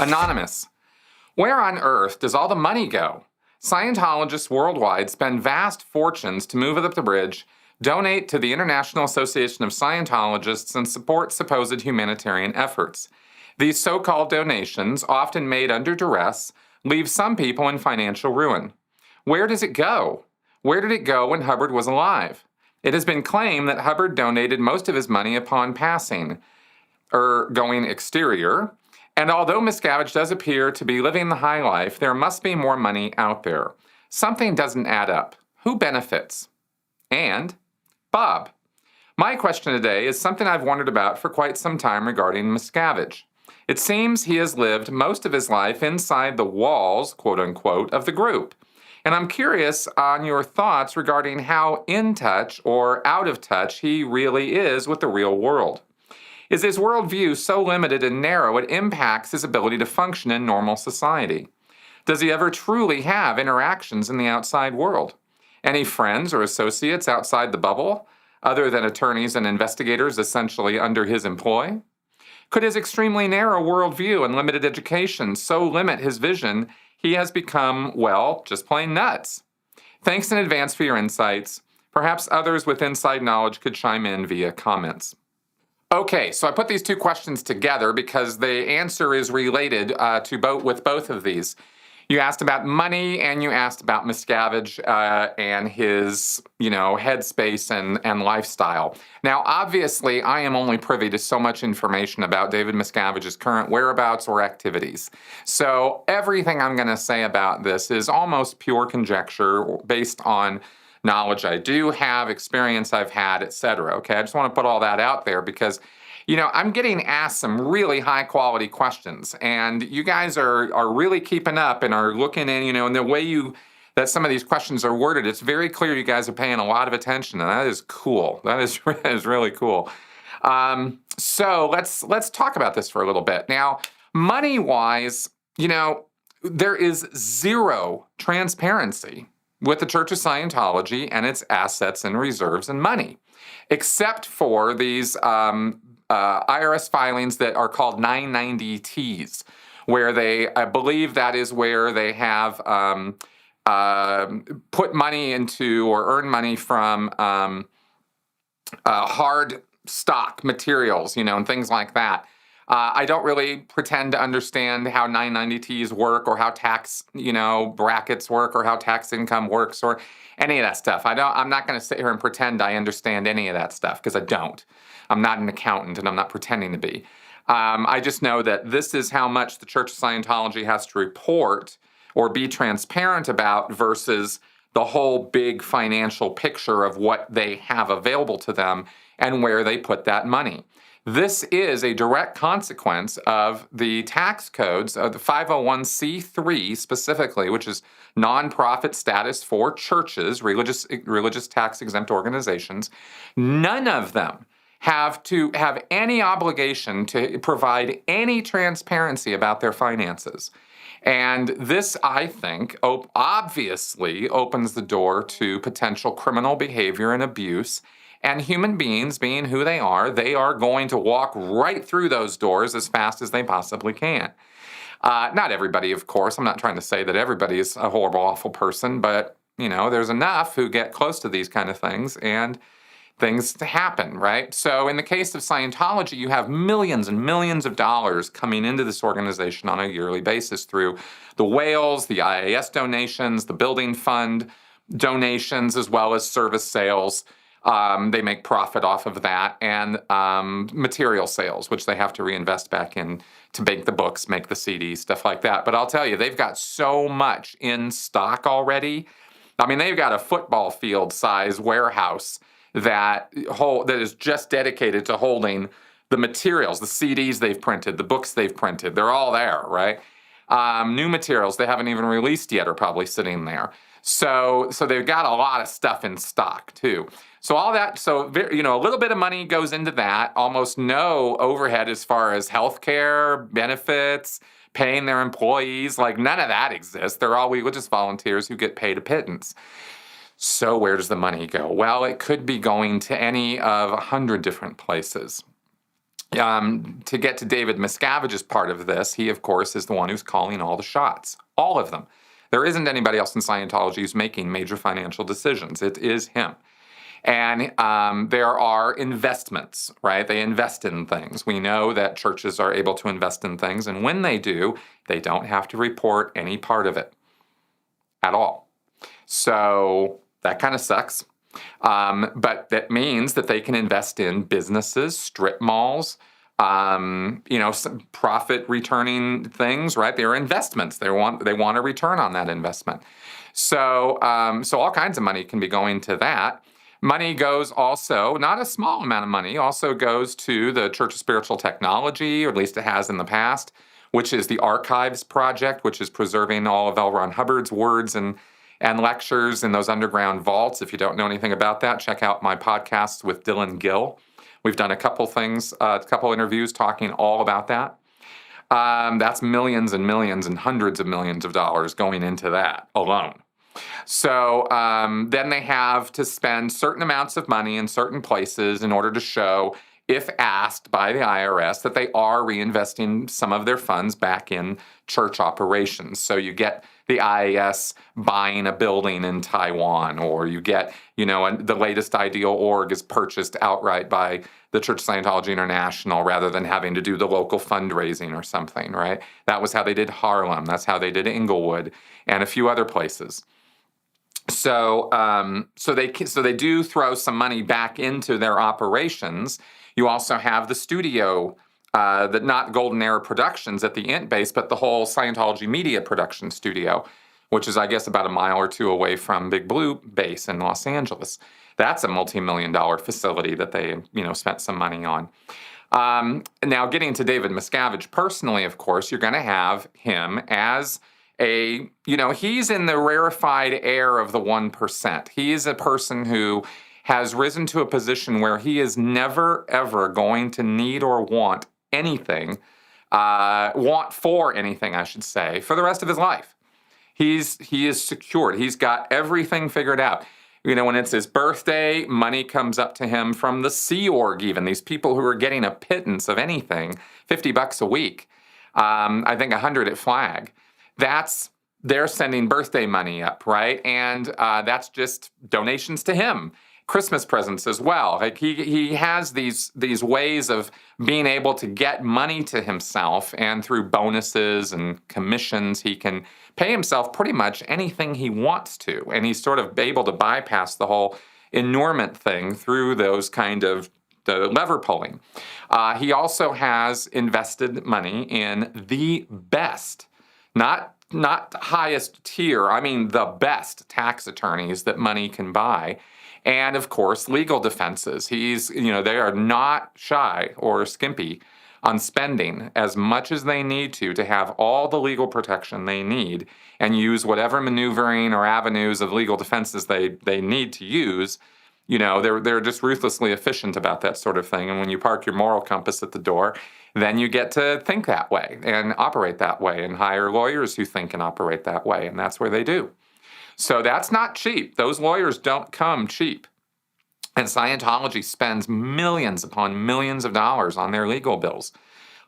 Anonymous. Where on earth does all the money go? Scientologists worldwide spend vast fortunes to move up the bridge, donate to the International Association of Scientologists, and support supposed humanitarian efforts. These so-called donations, often made under duress, leave some people in financial ruin. Where does it go? Where did it go when Hubbard was alive? It has been claimed that Hubbard donated most of his money upon passing, going exterior, and although Miscavige does appear to be living the high life, there must be more money out there. Something doesn't add up. Who benefits? And Bob. My question today is something I've wondered about for quite some time regarding Miscavige. It seems he has lived most of his life inside the walls, quote unquote, of the group. And I'm curious on your thoughts regarding how in touch or out of touch he really is with the real world. Is his worldview so limited and narrow it impacts his ability to function in normal society? Does he ever truly have interactions in the outside world? Any friends or associates outside the bubble, other than attorneys and investigators essentially under his employ? Could his extremely narrow worldview and limited education so limit his vision he has become, well, just plain nuts? Thanks in advance for your insights. Perhaps others with inside knowledge could chime in via comments. Okay, so I put these two questions together because the answer is related with both of these. You asked about money and you asked about Miscavige and his, headspace and lifestyle. Now, obviously, I am only privy to so much information about David Miscavige's current whereabouts or activities. So everything I'm going to say about this is almost pure conjecture based on knowledge I do have, experience I've had, etc. Okay, I just want to put all that out there because, I'm getting asked some really high quality questions, and you guys are really keeping up and are looking in, and the way that some of these questions are worded, it's very clear you guys are paying a lot of attention, and that is cool. That is really cool. So let's talk about this for a little bit. Now, money-wise, there is zero transparency with the Church of Scientology and its assets and reserves and money, except for these IRS filings that are called 990Ts, where I believe that is where they have put money into or earned money from hard stock materials, and things like that. I don't really pretend to understand how 990Ts work or how tax, brackets work or how tax income works or any of that stuff. I'm not going to sit here and pretend I understand any of that stuff because I don't. I'm not an accountant and I'm not pretending to be. I just know that this is how much the Church of Scientology has to report or be transparent about versus the whole big financial picture of what they have available to them and where they put that money. This is a direct consequence of the tax codes of the 501c3 specifically, which is nonprofit status for churches, religious tax-exempt organizations. None of them have to have any obligation to provide any transparency about their finances. And this, I think, obviously opens the door to potential criminal behavior and abuse. And human beings, being who they are going to walk right through those doors as fast as they possibly can. Not everybody, of course. I'm not trying to say that everybody is a horrible, awful person, but, there's enough who get close to these kind of things and things to happen, right? So in the case of Scientology, you have millions and millions of dollars coming into this organization on a yearly basis through the whales, the IAS donations, the building fund donations, as well as service sales. They make profit off of that, and material sales, which they have to reinvest back in to make the books, make the CDs, stuff like that. But I'll tell you, they've got so much in stock already. I mean, they've got a football field size warehouse that is just dedicated to holding the materials, the CDs they've printed, the books they've printed. They're all there, right? New materials they haven't even released yet are probably sitting there. So they've got a lot of stuff in stock too. So all that, a little bit of money goes into that, almost no overhead as far as healthcare, benefits, paying their employees, like none of that exists. They're all religious volunteers who get paid a pittance. So where does the money go? Well, it could be going to any of 100 different places. To get to David Miscavige's part of this, he, of course, is the one who's calling all the shots. All of them. There isn't anybody else in Scientology who's making major financial decisions. It is him. And there are investments, right? They invest in things. We know that churches are able to invest in things, and when they do, they don't have to report any part of it at all. So that kind of sucks. But that means that they can invest in businesses, strip malls, some profit returning things, right? They're investments. They want a return on that investment. So all kinds of money can be going to that. Money goes also, not a small amount of money, also goes to the Church of Spiritual Technology, or at least it has in the past, which is the Archives Project, which is preserving all of L. Ron Hubbard's words and lectures in those underground vaults. If you don't know anything about that, check out my podcasts with Dylan Gill. We've done a couple interviews talking all about that. That's millions and millions and hundreds of millions of dollars going into that alone. So then they have to spend certain amounts of money in certain places in order to show, if asked by the IRS, that they are reinvesting some of their funds back in church operations. So you get the IAS buying a building in Taiwan, or you get, the latest Ideal Org is purchased outright by the Church of Scientology International rather than having to do the local fundraising or something, right? That was how they did Harlem. That's how they did Inglewood and a few other places. So they do throw some money back into their operations. You also have the studio, not Golden Era Productions at the Int base, but the whole Scientology Media Production Studio, which is, I guess, about a mile or two away from Big Blue base in Los Angeles. That's a multi-million-dollar facility that they, spent some money on. Now, getting to David Miscavige personally, of course, you're going to have him as he's in the rarefied air of the 1%. He is a person who has risen to a position where he is never, ever going to need or want anything, for anything, I should say, for the rest of his life. He is secured. He's got everything figured out. When it's his birthday, money comes up to him from the Sea Org even. These people who are getting a pittance of anything, $50 a week, I think 100 at Flag. They're sending birthday money up, right? And that's just donations to him. Christmas presents as well. Like he has these ways of being able to get money to himself, and through bonuses and commissions, he can pay himself pretty much anything he wants to. And he's sort of able to bypass the whole enormment thing through those kind of the lever pulling. He also has invested money in the best, not highest tier, I mean the best tax attorneys that money can buy. And of course, legal defenses. They are not shy or skimpy on spending as much as they need to have all the legal protection they need, and use whatever maneuvering or avenues of legal defenses they need to use. They're just ruthlessly efficient about that sort of thing. And when you park your moral compass at the door, then you get to think that way and operate that way, and hire lawyers who think and operate that way. And that's where they do. So that's not cheap. Those lawyers don't come cheap. And Scientology spends millions upon millions of dollars on their legal bills,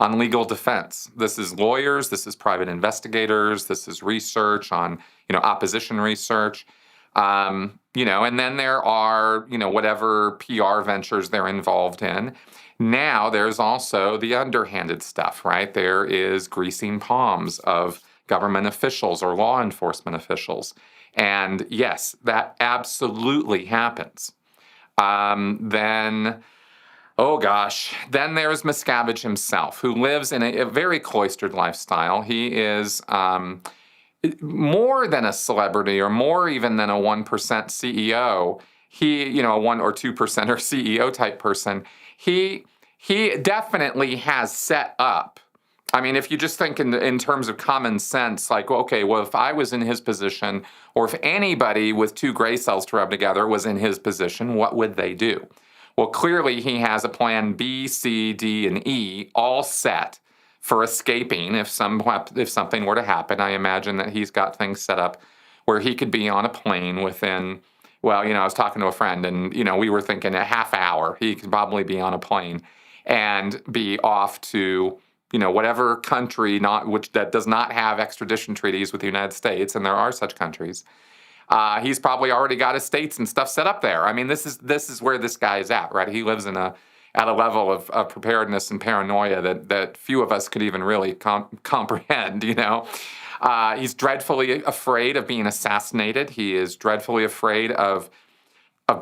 on legal defense. This is lawyers, this is private investigators, this is research on, opposition research. And then there are, whatever PR ventures they're involved in. Now there's also the underhanded stuff, right? There is greasing palms of government officials or law enforcement officials. And yes, that absolutely happens. Then there's Miscavige himself, who lives in a very cloistered lifestyle. He is more than a celebrity, or more even than a 1% CEO. He, a 1 or 2% or CEO type person. He definitely has set up. I mean, if you just think in terms of common sense, like, okay, well, if I was in his position, or if anybody with 2 gray cells to rub together was in his position, what would they do? Well, clearly he has a plan B, C, D, and E all set for escaping if something were to happen. I imagine that he's got things set up where he could be on a plane within, I was talking to a friend, and, we were thinking a half hour, he could probably be on a plane. and be off to, whatever country that does not have extradition treaties with the United States, and there are such countries. He's probably already got estates and stuff set up there. I mean, this is where this guy is at, right? He lives at a level of preparedness and paranoia that few of us could even really comprehend. He's dreadfully afraid of being assassinated. He is dreadfully afraid of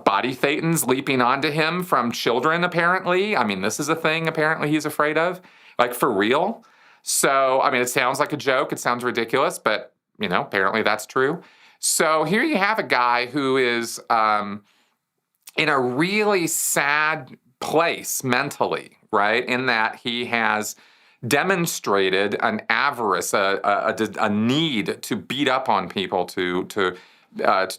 body thetans leaping onto him from children, apparently. I mean, this is a thing apparently he's afraid of, like for real. So, I mean, it sounds like a joke. It sounds ridiculous, but, apparently that's true. So here you have a guy who is in a really sad place mentally, right? In that he has demonstrated an avarice, a need to beat up on people, to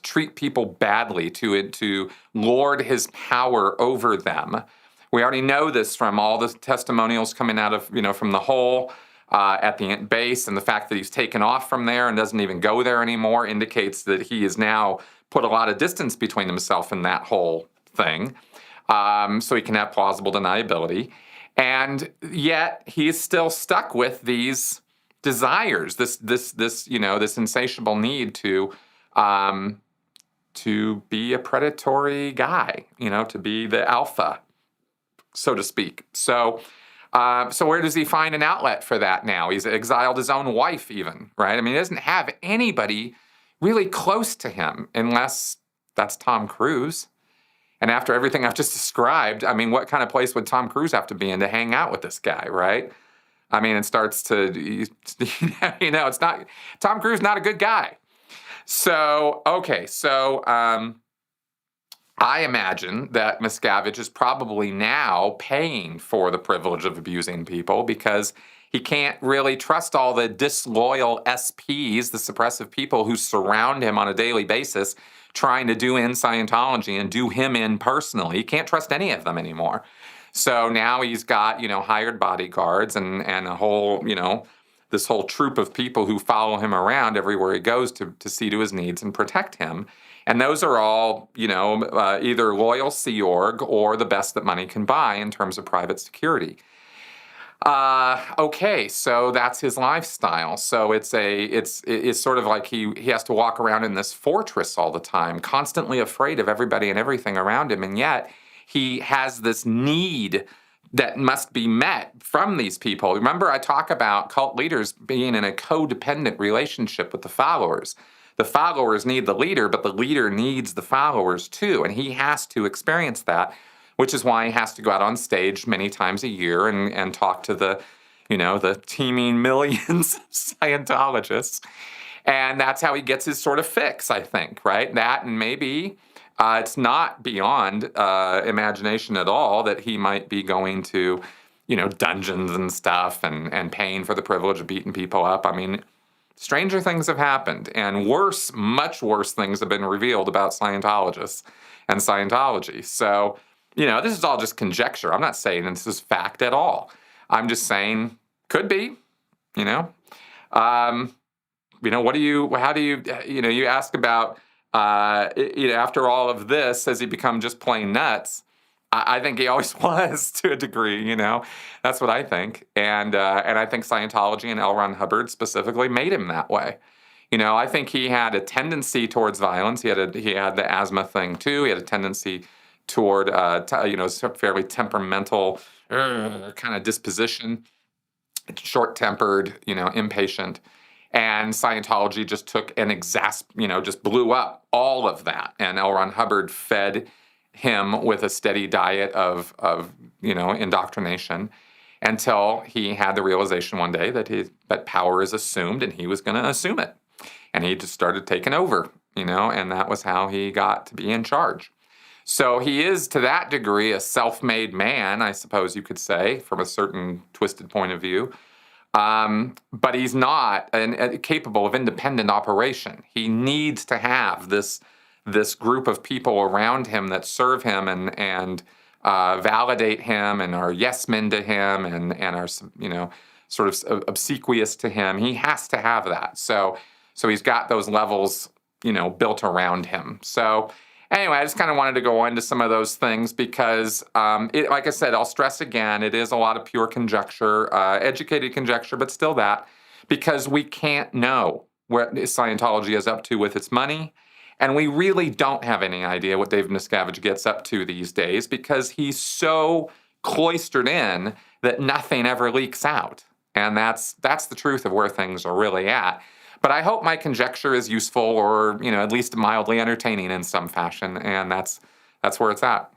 treat people badly, to lord his power over them. We already know this from all the testimonials coming out of, from the hole at the base, and the fact that he's taken off from there and doesn't even go there anymore indicates that he has now put a lot of distance between himself and that whole thing, so he can have plausible deniability. And yet he is still stuck with these desires, this insatiable need to be a predatory guy, to be the alpha, so to speak. So where does he find an outlet for that now? He's exiled his own wife even, right? I mean, he doesn't have anybody really close to him unless that's Tom Cruise. And after everything I've just described, I mean, what kind of place would Tom Cruise have to be in to hang out with this guy, right? I mean, it starts to, it's not, Tom Cruise not a good guy. So, okay, I imagine that Miscavige is probably now paying for the privilege of abusing people because he can't really trust all the disloyal SPs, the suppressive people who surround him on a daily basis, trying to do in Scientology and do him in personally. He can't trust any of them anymore. So now he's got, hired bodyguards and a whole, this whole troop of people who follow him around everywhere he goes to see to his needs and protect him. And those are all, either loyal Sea Org or the best that money can buy in terms of private security. Okay, so that's his lifestyle. So it's sort of like he has to walk around in this fortress all the time, constantly afraid of everybody and everything around him, and yet he has this need that must be met from these people. Remember, I talk about cult leaders being in a codependent relationship with the followers. The followers need the leader, but the leader needs the followers too, and he has to experience that, which is why he has to go out on stage many times a year and talk to the teeming millions of Scientologists. And that's how he gets his sort of fix, I think, right? That, and maybe it's not beyond imagination at all that he might be going to, dungeons and stuff and paying for the privilege of beating people up. I mean, stranger things have happened, and much worse things have been revealed about Scientologists and Scientology. So, this is all just conjecture. I'm not saying this is fact at all. I'm just saying could be, how do you ask about, after all of this, has he become just plain nuts? I think he always was to a degree, that's what I think. And I think Scientology and L. Ron Hubbard specifically made him that way. I think he had a tendency towards violence. He had the asthma thing too. He had a tendency toward, fairly temperamental kind of disposition, short-tempered, impatient. And Scientology just took and just blew up all of that. And L. Ron Hubbard fed him with a steady diet of indoctrination until he had the realization one day that power is assumed and he was going to assume it. And he just started taking over, and that was how he got to be in charge. So he is, to that degree, a self-made man, I suppose you could say, from a certain twisted point of view. But he's not capable of independent operation. He needs to have this group of people around him that serve him and validate him and are yes men to him and are sort of obsequious to him. He has to have that. So he's got those levels built around him. So Anyway, I just kind of wanted to go into some of those things because, like I said, I'll stress again, it is a lot of pure conjecture, educated conjecture, but still that, because we can't know what Scientology is up to with its money. And we really don't have any idea what David Miscavige gets up to these days because he's so cloistered in that nothing ever leaks out. And that's the truth of where things are really at. But I hope my conjecture is useful or, at least mildly entertaining in some fashion. And that's where it's at.